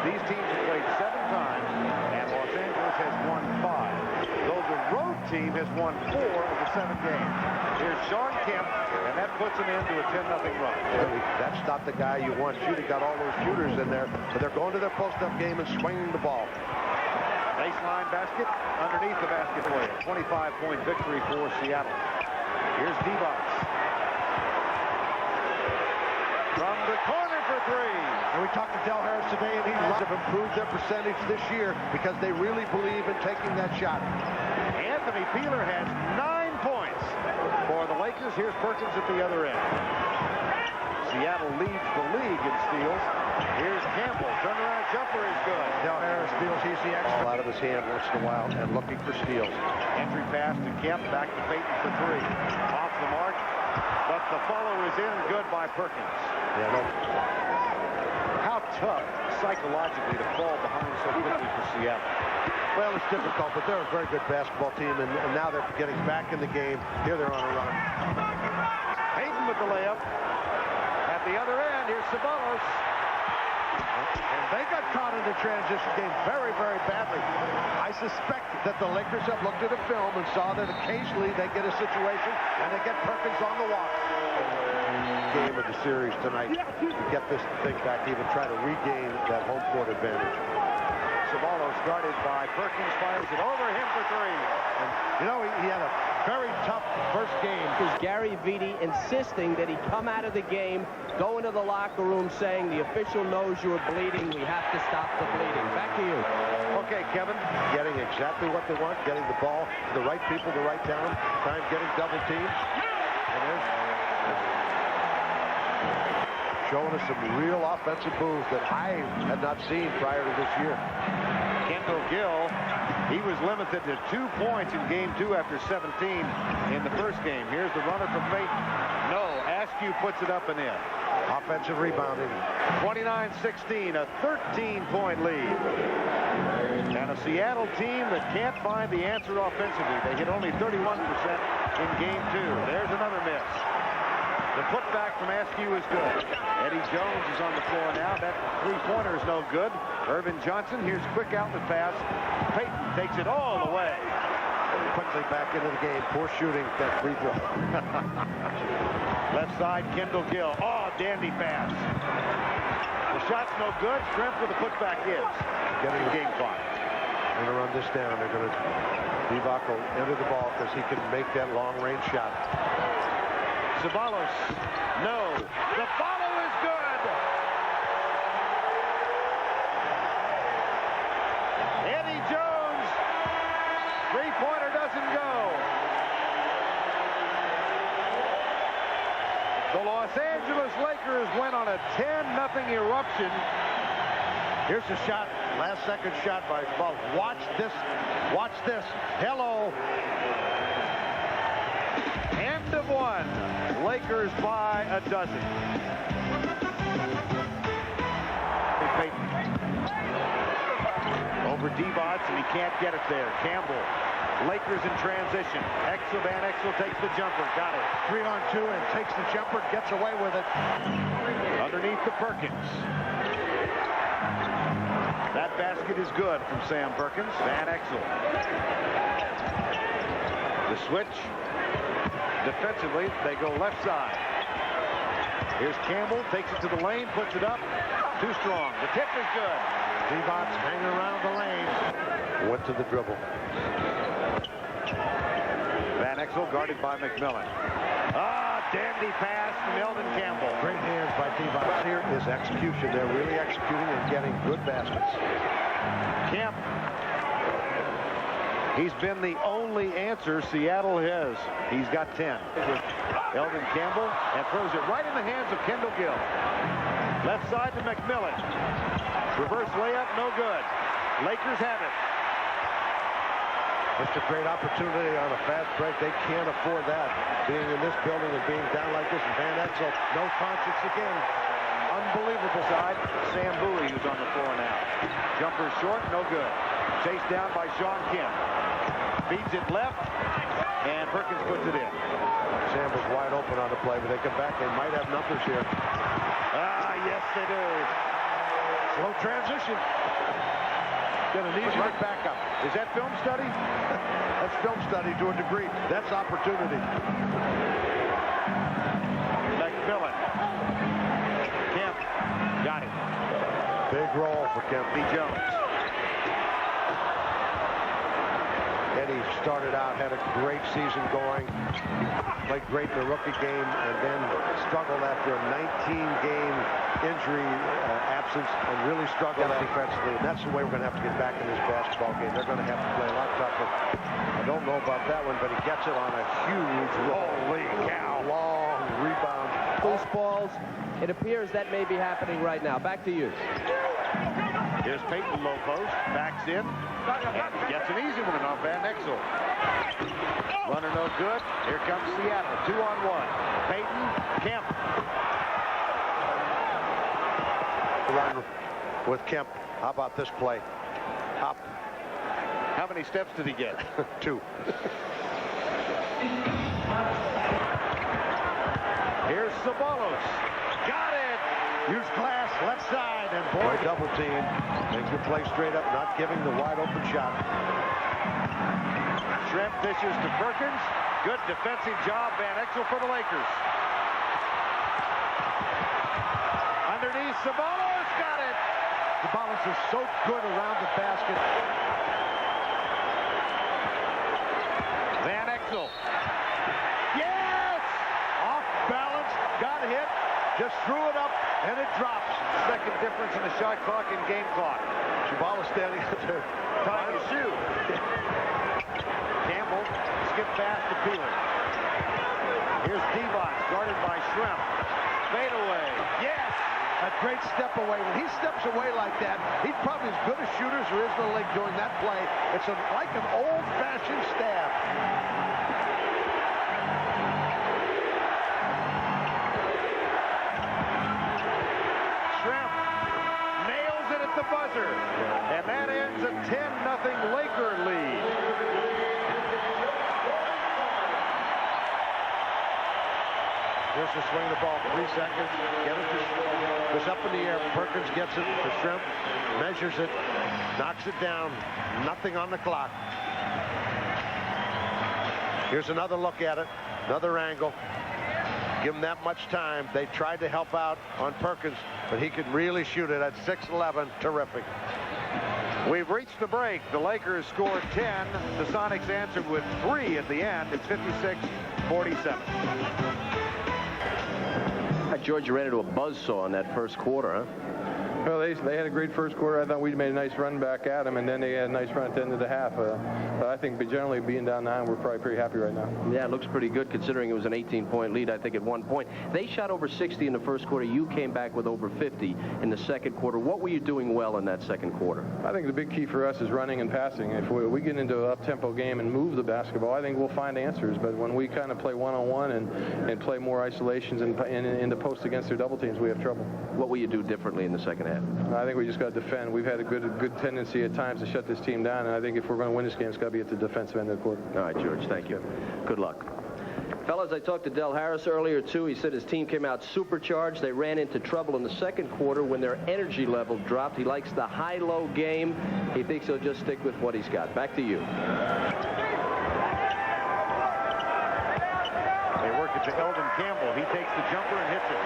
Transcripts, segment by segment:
These teams have played 7 times, and Los Angeles has won 5. Though the road team has won 4 of the 7 games. Here's Sean Kemp, and that puts them into a 10-0 run. That's not the guy you want shooting. Got all those shooters in there, but they're going to their post-up game and swinging the ball. Baseline basket underneath the basket for you. 25-point victory for Seattle. Here's Divac. From the corner for 3. And we talked to Del Harris today, and he must have improved their percentage this year because they really believe in taking that shot. Anthony Peeler has 9 points for the Lakers. Here's Perkins at the other end. Seattle leads the league in steals. Here's Campbell. Turnaround jumper is good. Del Harris feels he's the extra. Ball out of his hand once in a while and looking for steals. Entry pass to Kemp. Back to Payton for 3. Off the mark. But the follow is in. Good by Perkins. Yeah, no. How tough psychologically to fall behind so quickly for Seattle. Well, it's difficult, but they're a very good basketball team, and now they're getting back in the game. Here they're on a run. Payton with the layup. At the other end, here's Ceballos. And they got caught in the transition game very, very badly. I suspect that the Lakers have looked at a film and saw that occasionally they get a situation and they get Perkins on the walk. Game of the series tonight to get this thing back, even try to regain that home court advantage. Ceballos guarded by Perkins, fires it over him for 3. And, you know, he had a very tough first game. Is Gary Vitti insisting that he come out of the game, go into the locker room saying the official knows you are bleeding, we have to stop the bleeding. Back to you. Okay, Kevin, getting exactly what they want, getting the ball to the right people, the right time, getting double teams. And there's showing us some real offensive moves that I had not seen prior to this year. Kendall Gill, he was limited to 2 points in game 2 after 17 in the first game. Here's the runner from Payton. No, Askew puts it up and in. Offensive rebounding. 29-16, a 13-point lead. And a Seattle team that can't find the answer offensively. They hit only 31% in game 2. There's another miss. The putback from Askew is good. Eddie Jones is on the floor now. That 3-pointer is no good. Irvin Johnson, here's quick outlet pass. Payton takes it all the way. Quickly back into the game. Poor shooting, that free throw. Left side, Kendall Gill. Oh, dandy pass. The shot's no good. Strength with the putback is. Getting the game clock. They're going to run this down. They're going to Divac will enter the ball because he can make that long-range shot. Ceballos, no. The follow is good. Eddie Jones, 3-pointer doesn't go. The Los Angeles Lakers went on a 10-0 eruption. Here's the shot, last-second shot by Ceballos. Watch this. Watch this. Hello. End of 1. Lakers by a dozen. Payton. Over Divac, and he can't get it there. Campbell. Lakers in transition. Van Exel takes the jumper. Got it. 3-on-2 and takes the jumper, gets away with it. Underneath the Perkins. That basket is good from Sam Perkins. Van Exel. The switch. Defensively, they go left side. Here's Campbell, takes it to the lane, puts it up. Too strong. The tip is good. Divac hanging around the lane. Went to the dribble. Van Exel guarded by McMillan. Ah, dandy pass from Elvin Campbell. Great hands by Divac. Here is execution. They're really executing and getting good baskets. Kemp. He's been the only answer Seattle has. He's got 10. Elvin Campbell and throws it right in the hands of Kendall Gill. Left side to McMillan. Reverse layup, no good. Lakers have it. It's a great opportunity on a fast break. They can't afford that, being in this building and being down like this. And Van Exel, no conscience again. Unbelievable side. Sam Bowie, who's on the floor now. Jumper short, no good. Chased down by Sean Kemp. Feeds it left, and Perkins puts it in. Sam was wide open on the play, but they come back. They might have numbers here. Ah, yes, they do. Slow transition. Get an easy right back up. Is that film study? That's film study to a degree. That's opportunity. McMillan. Kemp. Got it. Big roll for Kemp. B. Jones. Eddie started out, had a great season going, played great in the rookie game, and then struggled after a 19-game injury absence, and really struggled defensively. And that's the way we're going to have to get back in this basketball game. They're going to have to play a lot tougher. I don't know about that one, but he gets it on a huge roll. Holy cow. Long rebound. Loose balls. It appears that may be happening right now. Back to you. Here's Payton, low post, backs in, and gets an easy one off Van Exel. Runner no good. Here comes Seattle, 2-on-1. Payton, Kemp. Run with Kemp. How about this play? Up. How many steps did he get? 2. Here's Sabalos. Got it! Use glass, left side, and boy, double team. Makes the play straight up, not giving the wide open shot. Shrimp dishes to Perkins. Good defensive job, Van Exel for the Lakers. Underneath, Sabalos got it. Sabalos is so good around the basket. Van Exel. Yes! Off balance, got hit, just threw it up, and it drops. Second difference in the shot clock and game clock. Sabalos standing up there. Tying his shoe. Campbell, skip pass to Peeler. Here's Devos, guarded by Shrimp. Fade away. Yes! A great step away. When he steps away like that, he's probably as good a shooter as there is in the league during that play. It's like an old-fashioned stab. Shrimp nails it at the buzzer. And that ends a 10-0 Laker lead. Here's the swing of the ball, 3 seconds. Get it to, goes up in the air. Perkins gets it to Shrimp, measures it, knocks it down. Nothing on the clock. Here's another look at it, another angle. Give him that much time. They tried to help out on Perkins, but he could really shoot it at 6'11". Terrific. We've reached the break. The Lakers scored 10. The Sonics answered with 3 at the end. It's 56-47. George, you ran into a buzzsaw in that first quarter, huh? Well, they had a great first quarter. I thought we made a nice run back at them, and then they had a nice run at the end of the half. But I think generally being down 9, we're probably pretty happy right now. Yeah, it looks pretty good considering it was an 18-point lead, I think, at one point. They shot over 60 in the first quarter. You came back with over 50 in the second quarter. What were you doing well in that second quarter? I think the big key for us is running and passing. If we get into an up-tempo game and move the basketball, I think we'll find answers. But when we kind of play one-on-one and play more isolations and in the post against their double teams, we have trouble. What will you do differently in the second half? I think we just got to defend. We've had a good tendency at times to shut this team down, and I think if we're going to win this game, it's got to be at the defensive end of the court. All right, George, thank you. Good luck. Fellas, I talked to Del Harris earlier, too. He said his team came out supercharged. They ran into trouble in the second quarter when their energy level dropped. He likes the high-low game. He thinks he'll just stick with what he's got. Back to you. They work it to Eldon Campbell. He takes the jumper and hits it.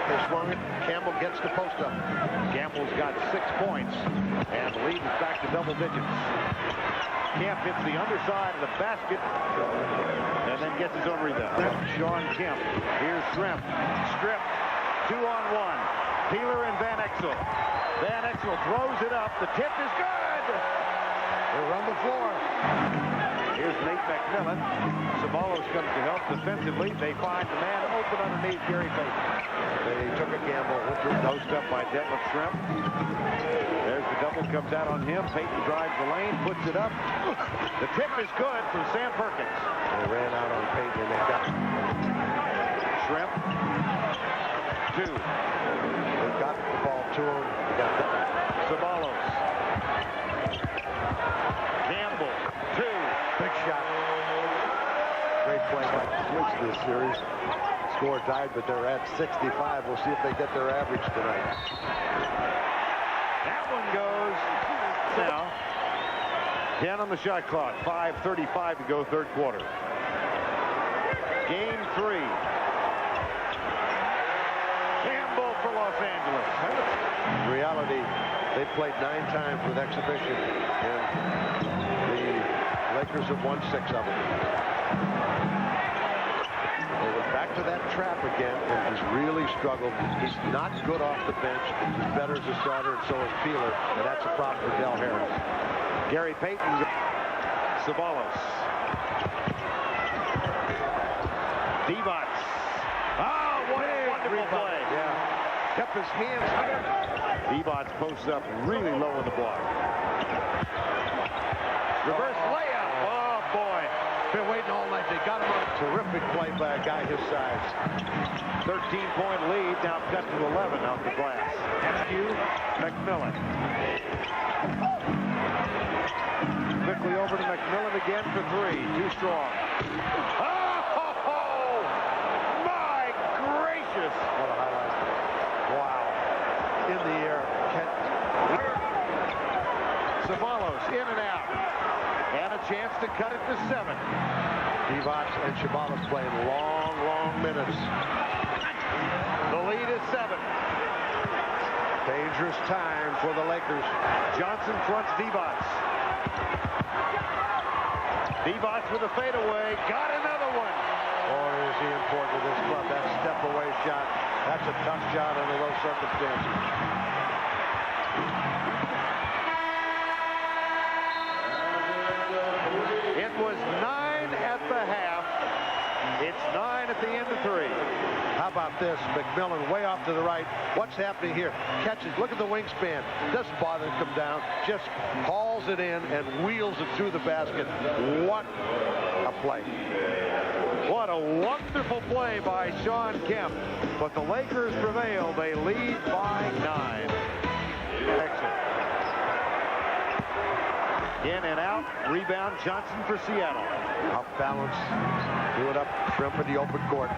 They swung it. Campbell gets the post up. Campbell's got 6 points, and the lead is back to double digits. Kemp hits the underside of the basket, and then gets his own rebound. Sean Kemp. Here's Shrimp. Stripped. 2-on-1. Peeler and Van Exel. Van Exel throws it up. The tip is good. They run the floor. Here's Nate McMillan. Sabalos comes to help defensively. They find the man open underneath Gary Payton. They took a gamble. Nosed up by Detlef Shrimp. There's the double, comes out on him. Payton drives the lane, puts it up. The tip is good from Sam Perkins. They ran out on Payton and they got it. Shrimp. 2. They got the ball to him. They got that. Sabalos. Campbell. 2. Big shot. Great play by Twitch this series. Score died, but they're at 65. We'll see if they get their average tonight. 10 on the shot clock. 5:35 to go, third quarter. Game 3. Campbell for Los Angeles. In reality, they played 9 times with exhibition, and the Lakers have won 6 of them. They went back to that trap again, and he's really struggled. He's not good off the bench. He's better as a starter, and so is Peeler, and that's a problem for Del Harris. Gary Payton. Savalas. Divac. Ah, what a wonderful play. Yeah. Kept his hands under. Divac posts up really low in the block. Reverse layup. Oh, boy. Been waiting all night. They got him on. Terrific play by a guy his size. 13-point lead, now cut to 11 off the glass. SQ, McMillan. Quickly over to McMillan again for 3. Too strong. Oh, my gracious. What a highlight. Wow. In the air. Savalas in and out. And a chance to cut it to 7. Divac and Savalas playing long, long minutes. The lead is 7. Dangerous time for the Lakers. Johnson fronts Divac. Divac with a fadeaway. Got another one. Boy, is he important to this club. That step-away shot. That's a tough shot under those circumstances. It was 9 at the half. It's 9 at the end of 3. How about this? McMillan way off to the right. What's happening here? Catches. Look at the wingspan. Doesn't bother to come down. Just hauls it in and wheels it through the basket. What a play. What a wonderful play by Sean Kemp. But the Lakers prevail. They lead by 9. Excellent. In and out. Rebound Johnson for Seattle. Off balance. Do it up. Shrimp in the open court.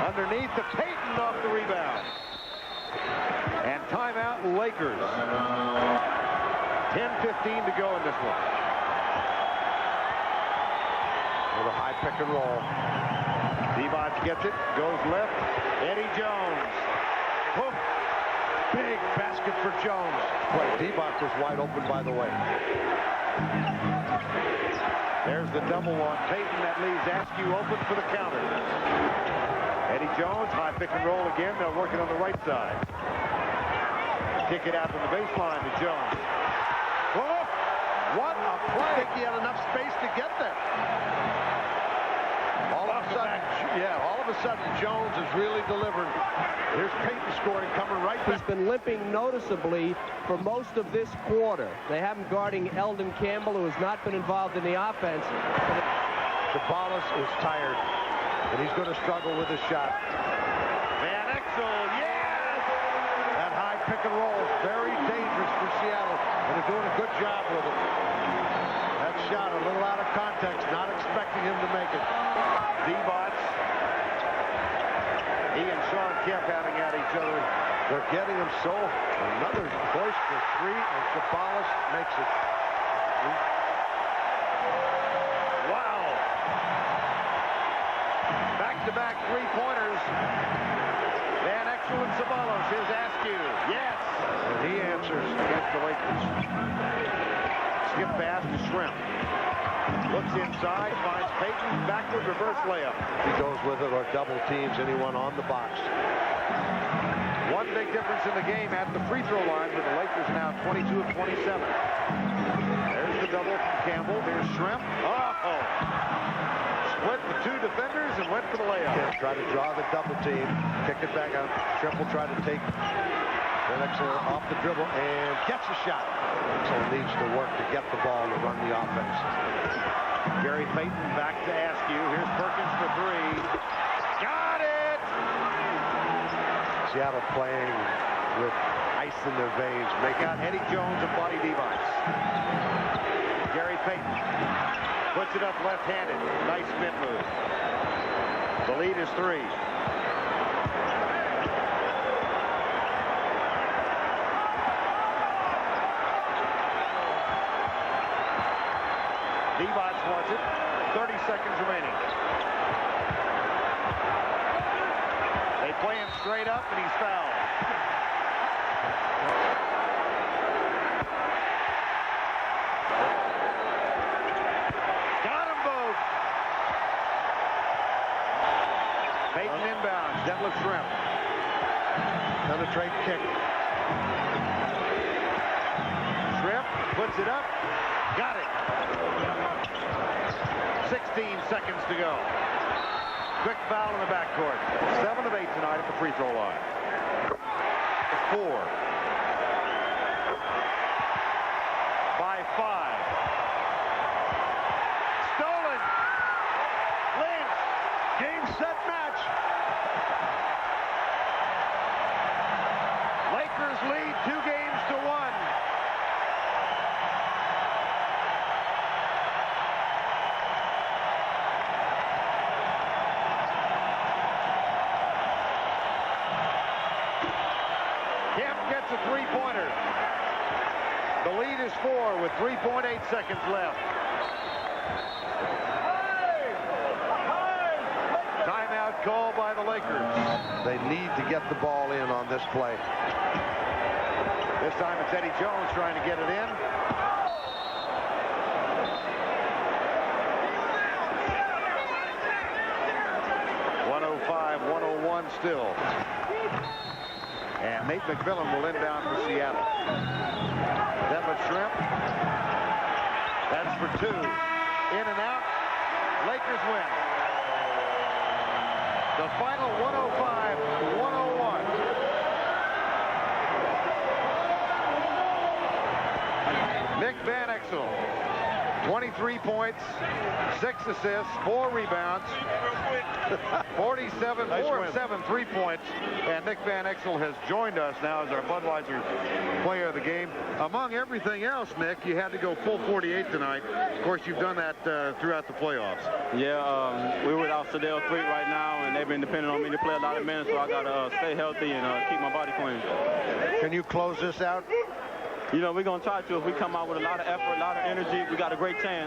Underneath the Payton off the rebound. And timeout Lakers. 10:15 to go in this one. With a high pick and roll. Divac gets it. Goes left. Eddie Jones. Hoof. Big basket for Jones. Wait, Divac was wide open, by the way. There's the double on Payton. That leaves Askew open for the counter. Eddie Jones, high pick and roll again. They're working on the right side. Kick it out from the baseline to Jones. Oh, what a play. I think he had enough space to get there. All of a sudden, Jones is really delivering. Here's Payton scoring, coming right back. He's been limping noticeably for most of this quarter. They have him guarding Eldon Campbell, who has not been involved in the offense. Savalas is tired, and he's going to struggle with his shot. Van Exel, yes! That high pick and roll is very dangerous for Seattle, and they're doing a good job with it. That shot a little out of context, not expecting him to make it. Divac. He and Sean Kemp having at each other. They're getting him so. Another push for 3, and Savalas makes it. Wow. Back-to-back three-pointers. Van Exel and Savalas. Here's Askew. Yes. And he answers against the Lakers. Skip pass to Shrimp. Looks inside, finds Payton, backward reverse layup. He goes with it or double teams anyone on the box. One big difference in the game at the free throw line for the Lakers now 22 of 27. There's the double from Campbell. There's Shrimp. Oh! Split the 2 defenders and went for the layup. Yeah, try to draw the double team, kick it back out. Shrimp will try to take the next off the dribble and gets a shot. So needs to work to get the ball to run the offense. Gary Payton back to Askew. Here's Perkins for 3. Got it! Seattle playing with ice in their veins. They got Eddie Jones and Buddy Divac. Gary Payton puts it up left-handed. Nice spin move. The lead is 3. Levi's wants it. 30 seconds remaining. They play him straight up, and he's fouled. Got them both. Peyton inbounds. Detlef Shrimp. Penetrate kick. Shrimp puts it up. Got it. 16 seconds to go. Quick foul in the backcourt. 7 of 8 tonight at the free throw line. 4. By 5. Stolen. Lynch. Game, set, match. Lakers lead 2 games to 1. Gets a three-pointer. The lead is 4 with 3.8 seconds left. Timeout called by the Lakers. They need to get the ball in on this play. This time it's Eddie Jones trying to get it in. .105-101 still. And Nate McMillan will inbound for Seattle. Detlef Shrimp. That's for 2. In and out. Lakers win. The final 105-101. Nick Van Exel. 23 points, 6 assists, 4 rebounds, 47, 4 of 7 3-points, and Nick Van Exel has joined us now as our Budweiser player of the game. Among everything else, Nick, you had to go full 48 tonight. Of course, you've done that throughout the playoffs. Yeah, we're without Sadell Threet right now, and they've been depending on me to play a lot of minutes, so I got to stay healthy and keep my body clean. Can you close this out? You know, we're going to try to. If we come out with a lot of effort, a lot of energy, we got a great chance.